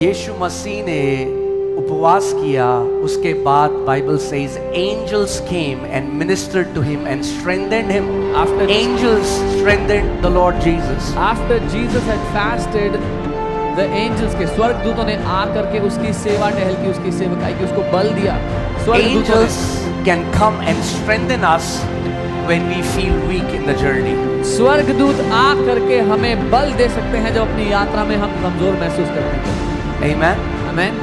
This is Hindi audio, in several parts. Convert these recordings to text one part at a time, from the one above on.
यीशु मसीह ने उपवास किया, उसके बाद Bible says angels came and ministered to him and strengthened him. After Angels strengthened the Lord Jesus. after Jesus had fasted, the angels के स्वर्गदूतों ने आकर के उसकी सेवा टहल की, उसकी सेवकाई की, उसको बल दिया। स्वर्गदूतों Angels can come and strengthen us when we feel weak in the journey. ने स्वर्गदूत आकर के हमें बल दे सकते हैं जब अपनी यात्रा में हम कमजोर महसूस करते हैं। Amen. आमेन।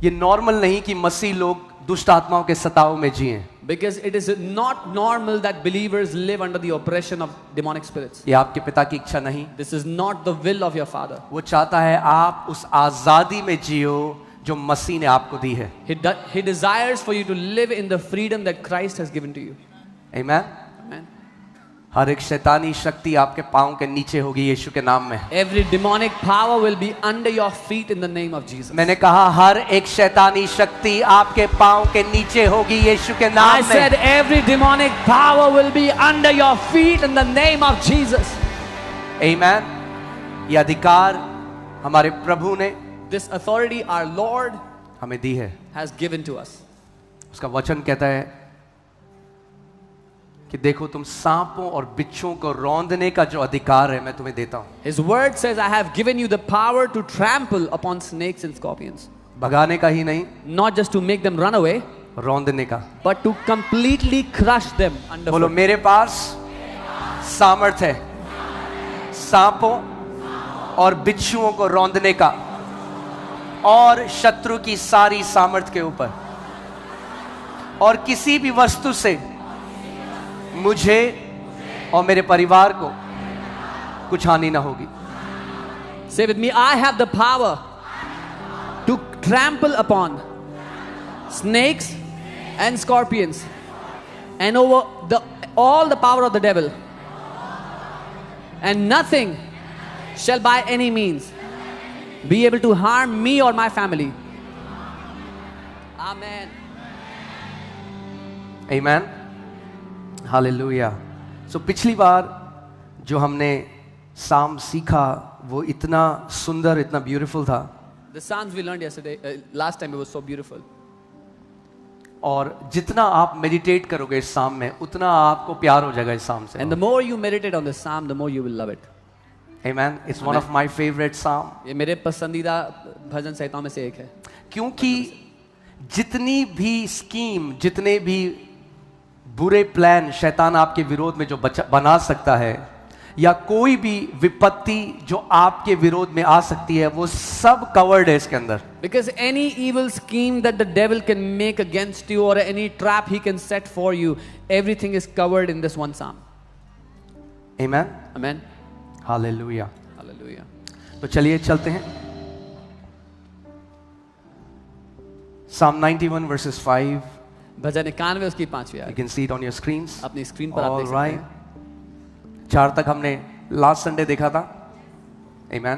ये नॉर्मल नहीं कि मसीह लोग दुष्ट आत्माओं के सताव में जिएं। Because it is not normal that believers live under the oppression of demonic spirits. ये आपके पिता की इच्छा नहीं। This is not the will of your Father. वो चाहता है आप उस आजादी में जियो जो मसीह ने आपको दी है। He desires for you to live in the freedom that Christ has given to you. Amen. Amen. हर एक शैतानी शक्ति आपके पांव के नीचे होगी यीशु के नाम में। Every demonic power will be under your feet in the name of Jesus. मैंने कहा हर एक शैतानी शक्ति आपके पांव के नीचे होगी यीशु के I नाम में। said every demonic power will be under your feet in the name of Jesus. Amen. ये अधिकार हमारे प्रभु ने This authority our Lord हमें दी है। has given to us. उसका वचन कहता है कि देखो तुम सांपों और बिच्छुओं को रौंदने का जो अधिकार है मैं तुम्हें देता हूं। His word says, I have given you the power to trample upon snakes and scorpions. भगाने का ही नहीं, Not just to make them run away, रौंदने का। but to completely crush them बोलो underfoot. मेरे पास सामर्थ है सांपों और बिच्छुओं को रौंदने का और शत्रु की सारी सामर्थ के ऊपर, और किसी भी वस्तु से मुझे और मेरे परिवार को कुछ हानि ना होगी। Say with me, I have the power to trample upon snakes and scorpions and over all the power of the devil, and nothing shall by any means be able to harm me or my family. Amen. Amen. Hallelujah. So पिछली बार जो हमने साम सीखा वो इतना सुंदर, इतना ब्यूटीफुल था। The Psalms we learned yesterday, last time, it was so beautiful. और जितना आप मेडिटेट करोगे इस साम में उतना आपको प्यार हो जाएगा इस साम से। And the more you meditate on the Psalm, the more you will love it. Amen. It's one of my favorite psalm. ये मेरे पसंदीदा भजन संहिताओं में से एक है। क्योंकि जितनी भी स्कीम, जितने भी बुरे प्लान शैतान आपके विरोध में जो बना सकता है, या कोई भी विपत्ति जो आपके विरोध में आ सकती है, वो सब कवर्ड है इसके अंदर। Because any evil scheme that the devil can make against you or any trap he can set for you, everything is covered in this one psalm. Amen. Amen. Hallelujah. Hallelujah. तो चलिए चलते हैं Psalm 91 verses 5. भजन 91 उसकी 5वीं You आयत can see it on your screens. अपनी स्क्रीन पर आप All देख सकते right. हैं। 4 तक हमने लास्ट संडे देखा था। Amen.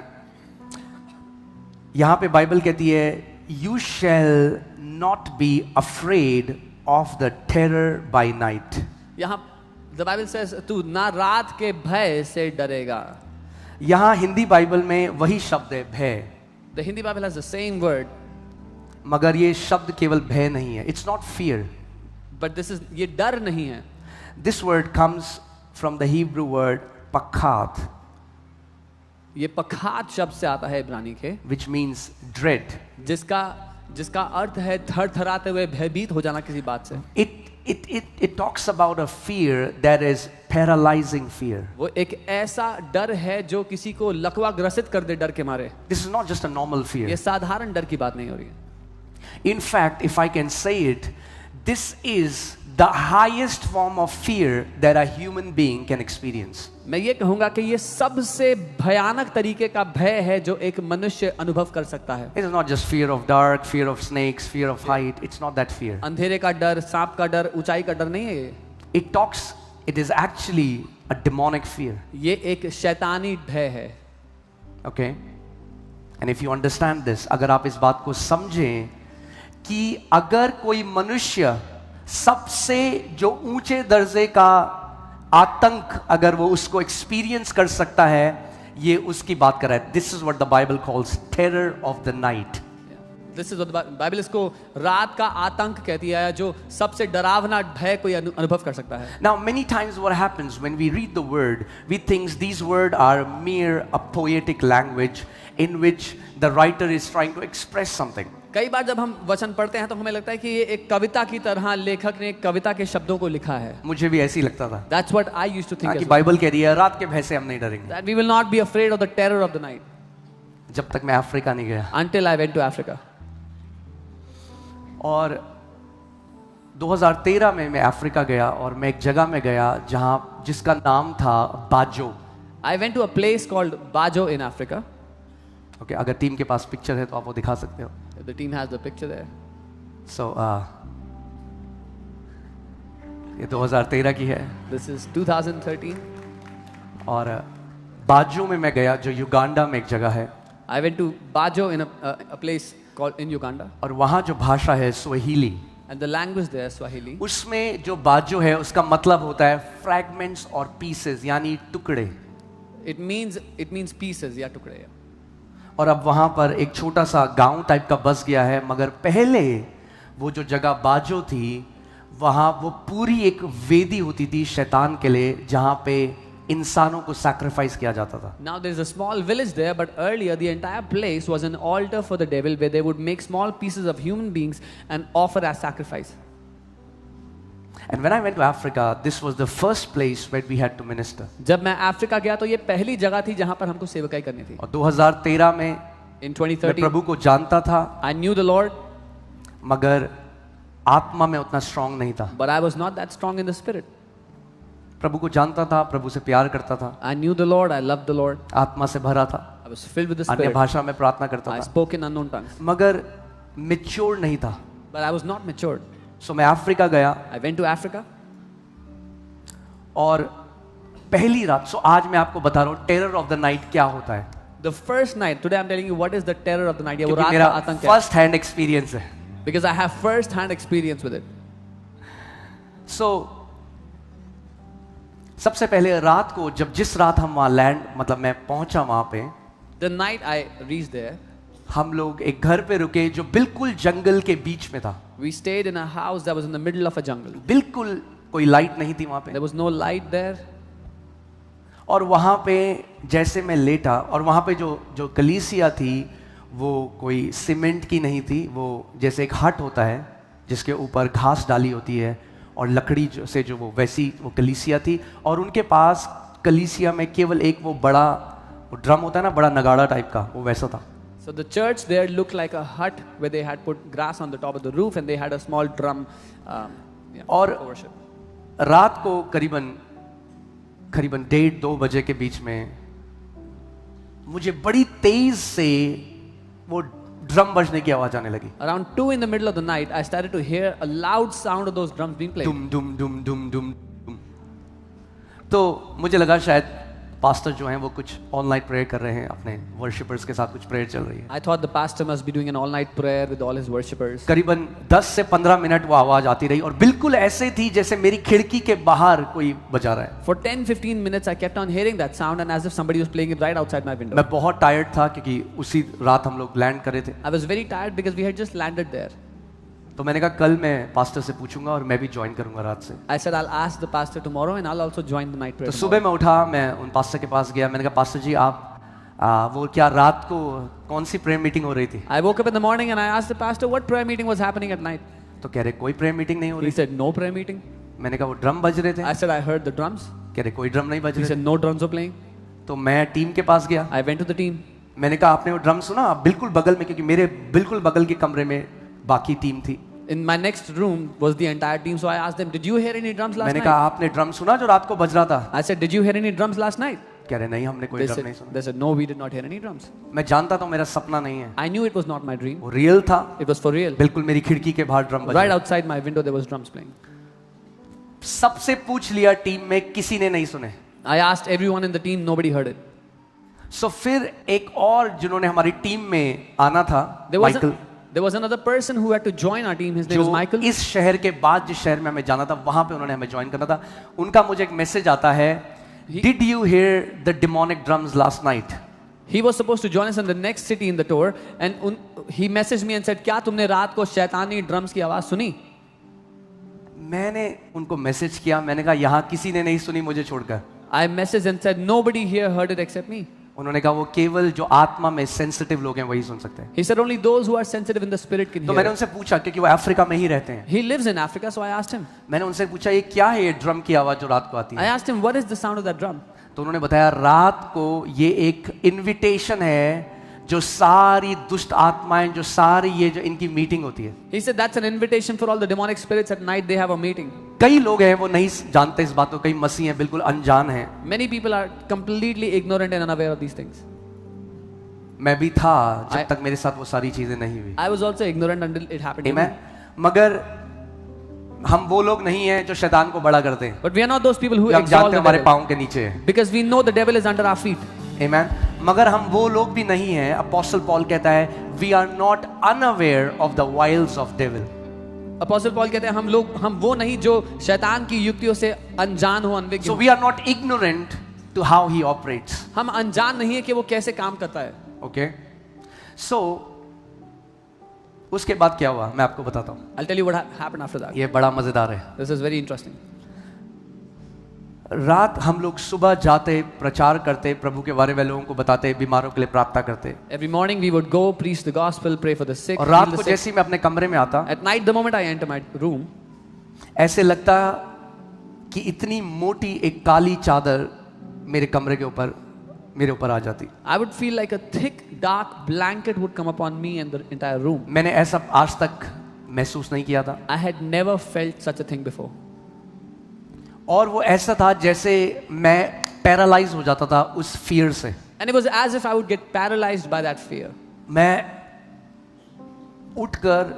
यहां पे बाइबल कहती है You shall not be afraid of the terror by night. यहाँ the Bible says तू ना रात के भय से डरेगा। यहां हिंदी बाइबल में वही शब्द है भय, The Hindi Bible has the same word, मगर ये शब्द केवल भय नहीं है। It's not fear. but this is ये डर नहीं है। This word comes from the Hebrew word pakat, ये पखात शब्द से आता है इब्रानी के, which means dread. जिसका अर्थ है थरथराते हुए भयभीत हो जाना किसी बात से। It talks about a fear that is paralyzing fear. वो एक ऐसा डर है जो किसी को लकवा ग्रसित कर दे डर के मारे। This is not just a normal fear. ये साधारण डर की बात नहीं हो रही है। In fact, if I can say it, this is the highest form of fear that a human being can experience. मैं ये कहूंगा कि ये सबसे भयानक तरीके का भय है जो एक मनुष्य अनुभव कर सकता है। It is not just fear of dark, fear of snakes, fear of height. It's not that fear. अंधेरे का डर, सांप का डर, ऊंचाई का डर नहीं है ये। It is actually a demonic fear. ये एक शैतानी भय है। Okay? And if you understand this, अगर आप इस बात को समझें कि अगर कोई मनुष्य सबसे जो ऊंचे दर्जे का आतंक अगर वो उसको एक्सपीरियंस कर सकता है, ये उसकी बात कर रहा है. This is what the Bible calls terror of the night. This is Bible इसको रात का आतंक कहती है, जो सबसे डरावना भय कोई अनुभव कर सकता है. Now many times what happens when we read the word, we think these words are mere a poetic language in which the writer is trying to express something. कई बार जब हम वचन पढ़ते हैं तो हमें लगता है कि ये एक कविता की तरह लेखक ने कविता के शब्दों को लिखा है. मुझे भी ऐसे ही लगता था. That's what I used to think. कि बाइबल कह रही है रात के भय से हम नहीं डरेंगे. That we will not be afraid of the terror of the night. जब तक मैं अफ्रीका नहीं गया. Until I went to Africa. और 2013 में मैं अफ्रीका गया और मैं एक जगह में गया जहां जिसका नाम था बाजो. I went to a place called Bajo in Africa. Okay, अगर टीम के पास पिक्चर है तो आप वो दिखा सकते हो. The team has the picture there. So ये 2013 की है. This is 2013. और बाजो में मैं गया जो युगांडा में एक जगह है. I went to Bajo in a place called in Uganda. और वहाँ जो भाषा है Swahili. And the language there Swahili. उसमें जो बाजो है उसका मतलब होता है फ्रैगमेंट्स और पीसेस, यानी टुकड़े. It means pieces या टुकड़े. और अब वहाँ पर एक छोटा सा गांव टाइप का बस गया है, मगर पहले वो जो जगह बाजो थी वहाँ वो पूरी एक वेदी होती थी शैतान के लिए, जहाँ पे इंसानों को सैक्रिफाइस किया जाता था. Now there is a small village there, but earlier the entire place was an altar for the devil where they would make small pieces of human beings and offer as sacrifice. And when I went to Africa, this was the first place where we had to minister. जब मैं अफ्रीका गया तो ये पहली जगह थी जहाँ पर हमको सेवकाई करनी थी. और 2013 में In मैं 2013, प्रभु को जानता था, I knew the Lord, मगर आत्मा में उतना स्ट्रांग नहीं था. but I was not that strong in the spirit. प्रभु को जानता था, प्रभु से प्यार करता था, I knew the Lord, I loved the Lord, आत्मा से भरा था, I was filled with the अन्य Spirit, भाषा में प्रार्थना करता I था, spoke in unknown tongues, मगर मैच्योर नहीं था. but I was not matured. सो मैं अफ्रीका गया I went to Africa, और पहली रात, सो आज मैं आपको बता रहा हूँ टेरर ऑफ द नाइट क्या होता है. the first night. Today I'm telling you what is the terror of the night. ये वो क्योंकि रात मेरा का आतंक है. फर्स्ट हैंड एक्सपीरियंस है. Because I have first hand experience with it. सो सबसे पहले रात को जिस रात हम वहाँ लैंड मतलब मैं पहुंचा वहां पे, The night I reached there, हम लोग एक घर पे रुके जो बिल्कुल जंगल के बीच में था. we stayed in a house that was in the middle of a jungle. बिल्कुल कोई लाइट नहीं थी वहां पे. There was no light there. और वहां पे जैसे मैं लेटा, और वहां पे जो कलीसिया थी वो कोई सीमेंट की नहीं थी, वो जैसे एक हट होता है जिसके ऊपर घास डाली होती है और लकड़ी से जो वो वैसी वो कलीसिया थी. और उनके पास कलीसिया में केवल एक वो बड़ा वो ड्रम होता है ना, बड़ा नगाड़ा टाइप का, वो वैसा था. So the church there looked like a hut where they had put grass on the top of the roof and they had a small drum. और for worship. रात को करीबन 1:30-2 बजे के बीच में मुझे बड़ी तेज से वो ड्रम बजने की आवाज आने लगी. Around 2 in the middle of the night, I started to hear a loud sound of those drums being played. दुम दुम दुम दुम दुम दुम. तो मुझे लगा शायद पास्टर जो हैं वो कुछ ऑनलाइन प्रेयर कर रहे हैं, अपने वर्शिपर्स के साथ कुछ प्रेयर चल रही है. I thought the pastor must be doing an all-night prayer with all his worshippers. करीबन 10 से 15 मिनट वो आवाज आती रही और बिल्कुल ऐसे थी जैसे मेरी खिड़की के बाहर कोई बजा रहा है. For 10-15 minutes, I kept on hearing that sound and as if somebody was playing it right outside my window. मैं बहुत टायर्ड था क्योंकि उसी रात हम लोग लैंड करे थे. I was very tired because we had just landed there. तो मैंने कहा कल मैं पास्टर से पूछूंगा और मैं भी ज्वाइन करूंगा रात से. I said I'll ask the pastor tomorrow and I'll also join the night prayer. तो सुबह मैं उठा, मैं उन पास्टर के पास गया, मैंने कहा पास्टर जी आप वो क्या रात को कौन सी प्रेयर मीटिंग हो रही थी? I woke up in the morning and I asked the pastor what prayer meeting was happening at night. तो कह रहे कोई प्रेयर मीटिंग नहीं हो He रही. said no prayer meeting. मैंने कहा वो ड्रम बज रहे थे. I said I heard the drums. कह रहे कोई ड्रम नहीं बज He रहे. said no drums were playing. तो मैं टीम के पास गया, I went to the team. मैंने कहा आपने वो ड्रम सुना? बिल्कुल बगल में, क्योंकि मेरे बिल्कुल बगल के कमरे में बाकी टीम थी. In my next room was the entire team, so I asked them, "Did you hear any drums last मैंने night?" कहा आपने ड्रम सुना जो रात को बज रहा था? I said, "Did you hear any drums last night?" कह रहे नहीं, हमने कोई They ड्रम said, नहीं सुना. they said, "No, we did not hear any drums." मैं जानता था मेरा सपना नहीं है, I knew it was not my dream. वो रियल था. It was for real. बिल्कुल मेरी खिड़की के बाहर ड्रम बज Right रहे. outside my window, there was drums playing. सबसे पूछ लिया टीम में, किसी ने नहीं सुने. I asked everyone in the team, nobody heard it. सो फिर एक और जिन्होंने हमारी टीम में आना था, There was Michael. There was another person who had to join our team. His name was जो Michael. इस शहर के बाद जिस शहर में हमें जाना था वहां पे उन्होंने हमें ज्वाइन करना था। उनका मुझे एक मैसेज आता है, Did you hear the demonic drums last night? He was supposed to join us in the next city in the tour, and he messaged me and said, क्या तुमने रात को शैतानी ड्रम्स की आवाज सुनी? मैंने उनको मैसेज किया, मैंने कहा यहाँ किसी ने नहीं सुनी मुझे छोड़कर। I messaged and said, nobody here heard it except me. उन्होंने कहा वो केवल जो आत्मा में सेंसिटिव लोग हैं वही सुन सकते हैं। He said only those who are sensitive in the spirit can तो hear. मैंने उनसे पूछा क्योंकि वो अफ्रीका में ही रहते हैं। He lives in Africa, so I asked him. मैंने उनसे पूछा ये क्या है ये ड्रम की आवाज जो रात को आती I है? asked him, what is the sound of that drum? तो उन्होंने बताया रात को ये एक इनविटेशन है जो सारी दुष्ट आत्माएं जो सारी ये जो इनकी मीटिंग होती है। He said that's an invitation for all the demonic spirits. At night they have a meeting. कई लोग हैं वो नहीं जानते इस बात को, कई मसीह हैं बिल्कुल अनजान हैं। Many people are completely ignorant and unaware of these things. मैं भी था जब तक मेरे साथ वो सारी चीजें नहीं हुई। I was also ignorant until it happened to me. मगर हम वो लोग नहीं हैं जो शैतान को बड़ा करते हैं। But we are not those people who हम exalt जानते the हैं हमारे devil. पाँव के नीचे है। Because we know the devil is under our feet. Amen. मगर हम वो लोग भी नहीं हैं। अपोस्टल पॉल कहता है we are not unaware of the wiles of devil. Apostle Paul कहते हैं हम वो नहीं जो शैतान की युक्तियों से अनजान हो, अनविज्ञ। So we are not ignorant to how he operates. हम अनजान नहीं है कि वो कैसे काम करता है। Okay. So उसके बाद क्या हुआ मैं आपको बताता हूँ। I'll tell you what happened after that. ये बड़ा मजेदार है। This is very interesting. रात हम लोग सुबह जाते, प्रचार करते, प्रभु के बारे में लोगों को बताते, बीमारों के लिए प्रार्थना करते। Every morning we would go preach the gospel, pray for the sick. और heal रात the को sick. जैसे ही मैं अपने कमरे में आता, At night, the moment I enter my room, ऐसे लगता कि इतनी मोटी एक काली चादर मेरे कमरे के ऊपर मेरे ऊपर आ जाती। I would feel like a thick, dark blanket would come upon me and the entire room. मैंने ऐसा आज तक महसूस नहीं किया था। I had never felt such a thing before. और वो ऐसा था जैसे मैं पैरालाइज हो जाता था उस फियर से। And it was as if I would get paralyzed by that fear. मैं उठकर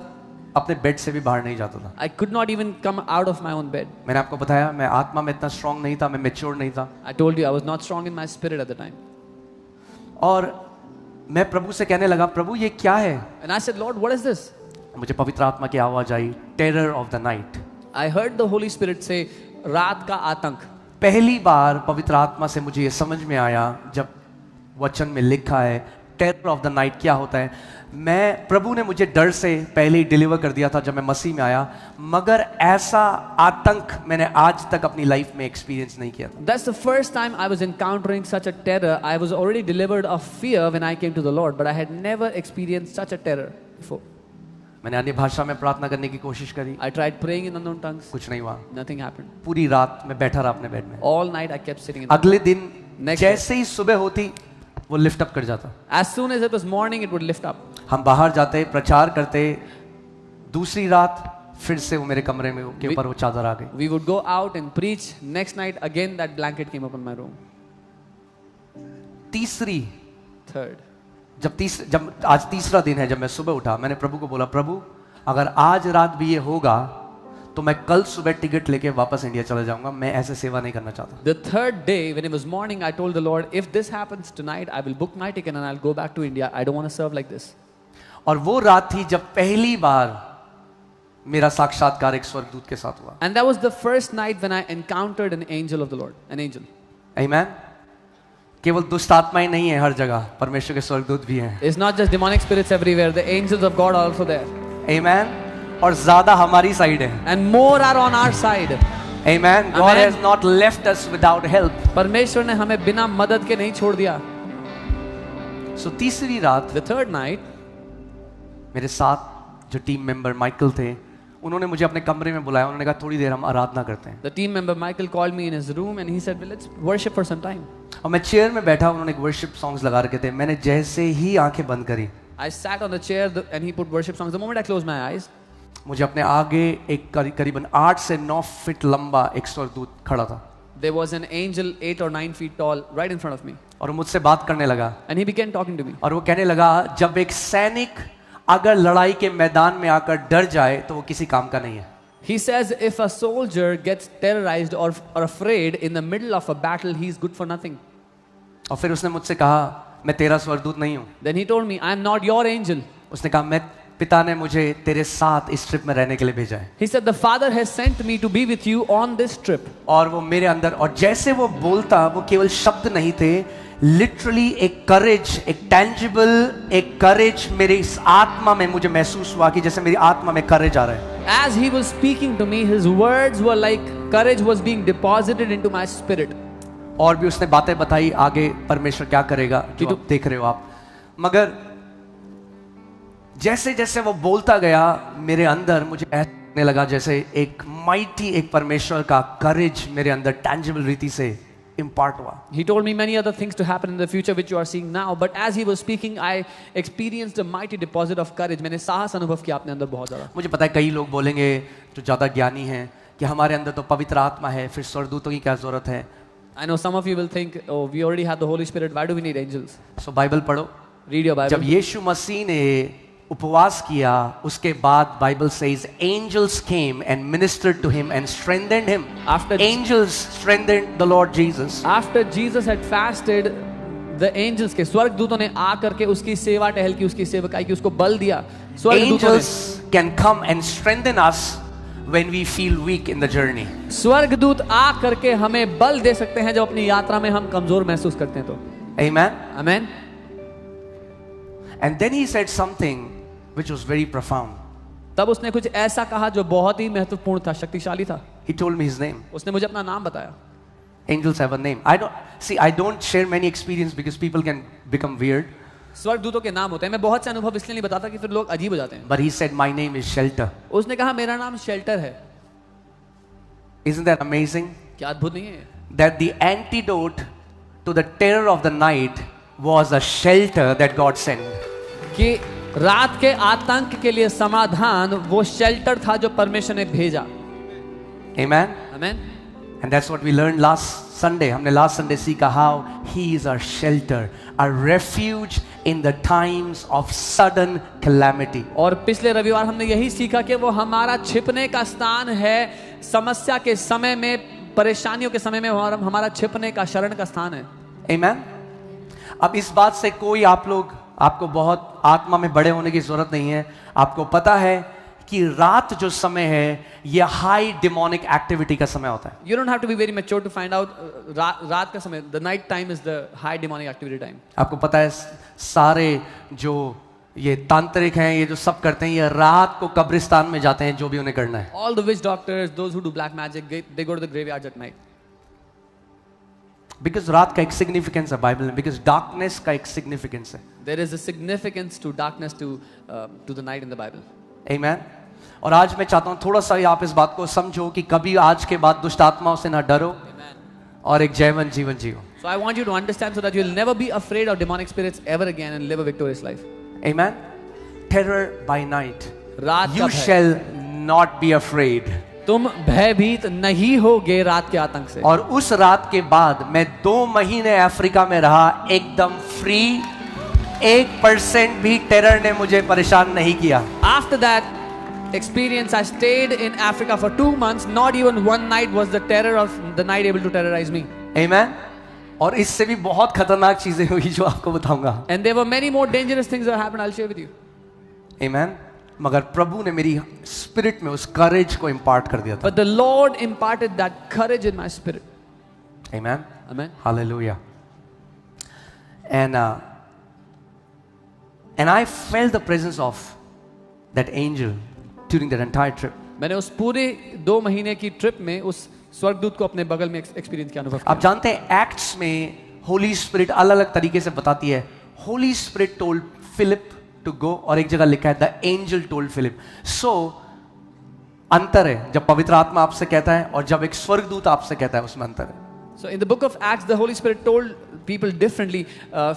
अपने बेड से भी बाहर नहीं जाता था। I could not even come out of my own bed. मैंने आपको बताया मैं आत्मा में इतना स्ट्रांग नहीं था, मैं मैच्योर नहीं था। I told you I was not strong in my spirit at the time. और मैं प्रभु से कहने लगा, प्रभु ये क्या है? And I said, Lord, what is this? मुझे पवित्र आत्मा की आवाज आई, terror of the night. I heard the Holy Spirit say, रात का आतंक। पहली बार पवित्र आत्मा से मुझे ये समझ में आया जब वचन में लिखा है टेरर ऑफ द नाइट क्या होता है। मैं प्रभु ने मुझे डर से पहले ही डिलीवर कर दिया था जब मैं मसीह में आया, मगर ऐसा आतंक मैंने आज तक अपनी लाइफ में एक्सपीरियंस नहीं किया था। That's the first time I was encountering such a terror. I was already delivered of fear when I came to the Lord, but I had never experienced such a terror before. मैंने अन्य भाषा में प्रार्थना करने की कोशिश करी, I tried praying in unknown tongues. कुछ नहीं हुआ। Nothing happened. पूरी रात मैं बैठा रहा अपने बेड में। All night I kept sitting in. अगले दिन Next जैसे ही सुबह होती वो लिफ्ट अप कर जाता। As soon as it was morning, it would lift up. हम बाहर जाते, प्रचार करते, दूसरी रात फिर से वो मेरे कमरे में के ऊपर वो चादर आ गई। We would go out and preach. Next night, again that blanket came up in my room. तीसरी Third. जब आज तीसरा दिन है, जब मैं सुबह उठा, मैंने प्रभु को बोला, प्रभु अगर आज रात भी ये होगा तो मैं कल सुबह टिकट लेके वापस इंडिया चला जाऊंगा। मैं ऐसे सेवा नहीं करना चाहता। The third day, when it was morning, I told the Lord, if this happens tonight, I will book my ticket and I'll go back to India. I don't want to serve like this. और वो रात थी जब पहली बार मेरा साक्षात्कार एक स्वर्गदूत के साथ हुआ। And that was the first night when I encountered an angel of the Lord, an angel. आमीन। केवल दुष्ट आत्माएं नहीं है हर जगह, परमेश्वर के स्वर्गदूत भी हैं। It's not just demonic spirits everywhere. The angels of God are also there. आमीन। और ज्यादा हमारी साइड है। And more are on our side. Amen. God Amen. has not left us without help. परमेश्वर ने हमें बिना मदद के नहीं छोड़ दिया. So तीसरी रात The third night, मेरे साथ जो टीम मेंबर माइकल थे, उन्होंने मुझे अपने कमरे में बुलाया। उन्होंने कहा थोड़ी देर हम आराधना करते हैं। the team member Michael called me in his room and he said, well, let's worship for some time. और मैं चेयर में बैठा, उन्होंने एक वर्शिप सॉन्ग्स लगा रखे थे। मैंने जैसे ही आंखें बंद करी, I sat on the chair and he put worship songs. The moment I closed my eyes, मुझे अपने आगे एक करीबन 8 से 9 फीट लंबा एक स्वर्गदूत खड़ा था। there was an angel 8 or 9 feet tall right in front of me. और मुझसे बात करने लगा। And he began talking to me. और वो कहने लगा, जब एक सैनिक अगर लड़ाई के मैदान में आकर डर जाए तो वो किसी काम का नहीं है। He says if a soldier gets terrorized or afraid in the middle of a battle, he's good for nothing. और फिर उसने मुझसे कहा, मैं तेरा स्वर्गदूत नहीं हूँ। Then he told me, I am not your angel. उसने कहा, मैं पिता ने मुझे तेरे साथ इस ट्रिप में रहने के लिए भेजा है. He said, the Father has sent me to be with you on this trip. और वो मेरे अंदर, और जैसे वो बोलता, वो केवल शब्द नहीं थे, लिटरली एक करेज, एक टैंजिबल एक करेज मेरे इस आत्मा में मुझे महसूस हुआ कि जैसे मेरी आत्मा में करेज आ रहा है. As he was speaking to me, his words were like courage was being deposited into my spirit. और भी उसने बातें बताई आगे परमेश्वर क्या करेगा, जो आप देख रहे हो आप. मगर जैसे जैसे वो बोलता गया, मेरे अंदर मुझे ऐसा लगने लगा जैसे एक माइटी, एक परमेश्वर का करेज मेरे अंदर टैंजिबल रीति से इम्पार्ट हुआ. He told me many other things to happen in the future which you are seeing now, but as he was speaking, I experienced a mighty deposit of courage. मैंने साहस अनुभव किया अपने अंदर बहुत ज़्यादा. मुझे पता है कई लोग बोलेंगे जो ज़्यादा ज्ञानी हैं कि हमारे अंदर तो पवित्र आत्मा है, फिर स्वर्गदूतों की क्या जरूरत है. I know some of you will think, oh, we already have the Holy Spirit. Why do we need angels? So Bible पढ़ो. Read your Bible. जब यीशु मसीह ने उपवास किया, उसके बाद Bible says angels came and ministered to him and strengthened him. Angels strengthened the Lord Jesus. After Jesus had fasted, the angels के स्वर्गदूतों ने आकर के उसकी सेवा टहल की, उसकी सेवकाई की, उसको बल दिया. Angels can come and strengthen us when we feel weak in the journey. स्वर्गदूत आ करके हमें बल दे सकते हैं जब अपनी यात्रा में हम कमजोर महसूस करते हैं तो. Amen. Amen. And then he said something which was very profound. तब उसने कुछ ऐसा कहा जो बहुत ही महत्वपूर्ण था, शक्तिशाली था. He told me his name. उसने मुझे अपना नाम बताया. Angels have a name. I don't share many experience because people can become weird. स्वर्गदूतों के नाम होते हैं. मैं बहुत से अनुभव इसलिए नहीं बताता कि फिर लोग अजीब हो जाते हैं. But he said my name is Shelter. उसने कहा मेरा नाम शेल्टर है. Isn't that amazing? क्या अद्भुत नहीं है? That the antidote to the terror of the night was a shelter that God sent. कि रात के आतंक के लिए समाधान वो शेल्टर था जो परमेश्वर ने भेजा. Amen. Amen. And that's what we learned last Sunday. हमने last Sunday सीखा how He is our shelter, our refuge in the times of sudden calamity. और पिछले रविवार हमने यही सीखा कि वो हमारा छिपने का स्थान है. समस्या के समय में, परेशानियों के समय में हमारा छिपने का, शरण का स्थान है. Amen. अब इस बात से कोई आपको बहुत आत्मा में बड़े होने की जरूरत नहीं है. आपको पता है कि रात जो समय है ये हाई डिमोनिक एक्टिविटी का समय होता है. You don't have to be very mature to find out रात का समय, the night time is the high demonic activity time. आपको पता है सारे जो ये तांत्रिक हैं, ये जो सब करते हैं, ये रात को कब्रिस्तान में जाते हैं जो भी उन्हें करना है. All the witch doctors, those who do black magic, they go to the graveyards at night. Because रात का एक सिग्निफिकेंस है बाइबल में, because darkness का एक सिग्निफिकेंस है. There is a significance to darkness to the night in the Bible. Amen. और आज मैं चाहता हूँ थोड़ा सा आप इस बात को समझो कि कभी आज के बाद दुष्ट आत्माओं से ना डरो और एक जयवंत जीवन जियो. So I want you to understand so that you'll never be afraid of demonic spirits ever again and live a victorious life. Amen. Terror by night. रात का You shall not be afraid. तुम भयभीत नहीं होगे रात के आतंक से. और उस रात के बाद मैं 2 महीने अफ्रीका में रहा एकदम फ्री. 1% भी टेरर ने मुझे परेशान नहीं किया. After that experience, I stayed in Africa for 2 months. Not even one night was the terror of the night able to terrorize me. Amen. और इससे भी बहुत खतरनाक चीजें हुई जो आपको बताऊंगा. And there were many more dangerous things that happened. I'll share with you. Amen. मगर प्रभु ने मेरी स्पिरिट में उस करेज को इम्पार्ट कर दिया था. But the Lord imparted that courage in my spirit. Amen. Amen. Hallelujah. And I felt the presence of that angel during that entire trip. मैंने उस पूरे 2 महीने की ट्रिप में उस स्वर्गदूत को अपने बगल में एक्सपीरियंस किया, अनुभव किया. आप जानते हैं एक्ट्स में होली स्पिरिट अलग अलग तरीके से बताती है. Holy Spirit told Philip to go, और एक जगह लिखा है the angel told Philip. So अंतर है जब पवित्र आत्मा आपसे कहता है और जब एक स्वर्गदूत आपसे कहता है, उसमें अंतर है. So in the book of Acts, the Holy Spirit told people differently.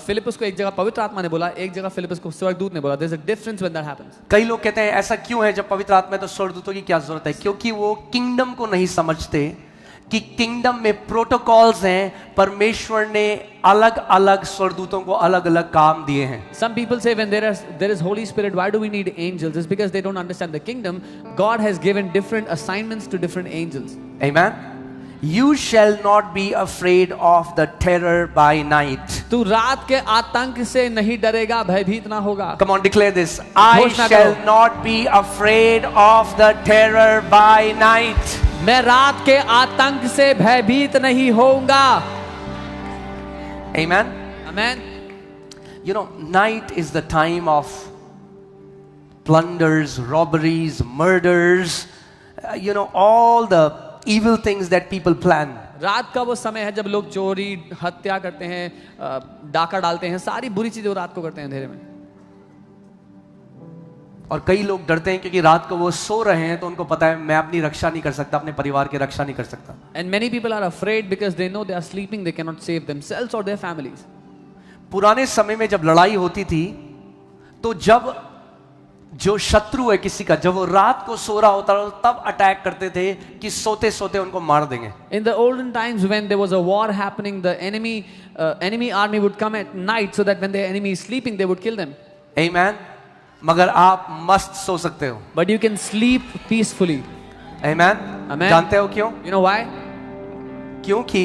Philip's को एक जगह पवित्र आत्मा ने बोला, एक जगह फिलिपस को स्वर्गदूत ने बोला. There's a difference when that happens. कई लोग कहते हैं ऐसा क्यों है, जब पवित्र आत्मा है तो स्वर्गदूतों की क्या जरूरत है? क्योंकि वो किंगडम को नहीं समझते कि किंगडम में प्रोटोकॉल्स हैं. परमेश्वर ने अलग अलग स्वर्गदूतों को अलग अलग काम दिए हैं. Some people say when there is Holy Spirit, why do we need angels? It's because they don't understand the kingdom. God has given different assignments to different angels. Amen. You shall not be afraid of the terror by night. तू रात के आतंक से नहीं डरेगा, भयभीत ना होगा. Come on, declare this. I घोषणा shall करो. not be afraid of the terror by night. मैं रात के आतंक से भयभीत नहीं होऊंगा. Amen. Amen. You know, night is the time of plunders, robberies, murders, all the evil things that people plan. रात का वो समय है जब लोग चोरी, हत्या करते हैं, डाका डालते हैं, सारी बुरी चीजें वो रात को करते हैं अंधेरे में. और कई लोग डरते हैं क्योंकि रात को वो सो रहे हैं तो उनको पता है मैं अपनी रक्षा नहीं कर सकता, अपने परिवार की रक्षा नहीं कर सकता. And many people are afraid because they know they are sleeping, they cannot save themselves or their families. पुराने समय में जब लड़ाई होती थी तो जब जो शत्रु है किसी का, जब वो रात को सो रहा होता तब अटैक करते थे कि सोते सोते उनको मार देंगे. In the olden times when there was a war happening, the enemy army would come at night so that when the enemy is sleeping they would kill them. Amen. मगर आप मस्त सो सकते हो. But you can sleep peacefully. Amen. Amen. जानते हो क्यों? You know why? क्योंकि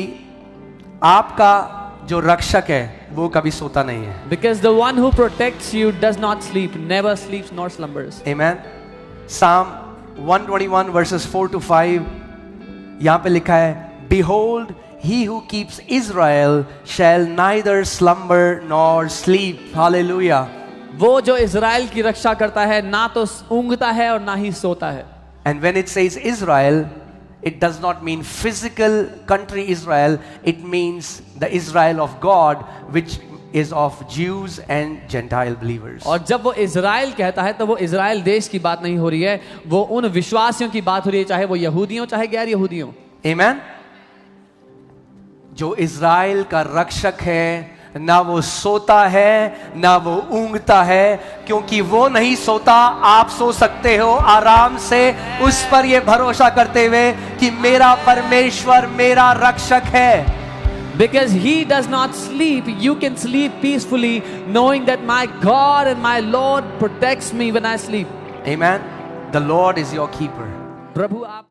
आपका जो रक्षक है वो कभी सोता नहीं है. Because the one who protects you does not sleep, never sleeps nor slumbers. Amen. Psalm 121 verses 4 to 5 यहाँ पे लिखा है, Behold, he who keeps Israel shall neither slumber nor sleep. Hallelujah. वो जो इज़राइल की रक्षा करता है ना तो ऊँघता है और ना ही सोता है. And when it says Israel, it does not mean physical country Israel. It means the Israel of God, which is of Jews and Gentile believers. और जब वो इज़राइल कहता है तो वो इज़राइल देश की बात नहीं हो रही है, वो उन विश्वासियों की बात हो रही है, चाहे वो यहूदियों चाहे गैर यहूदियों. Amen. जो इज़राइल का रक्षक है, ना वो सोता है ना वो ऊँघता है, क्योंकि वो नहीं सोता. आप सो सकते हो आराम से उस पर ये भरोसा करते हुए कि मेरा परमेश्वर मेरा रक्षक है. Because he does not sleep, you can sleep peacefully knowing that my God and my Lord protects me when I sleep. Amen. The Lord is your keeper. प्रभु आप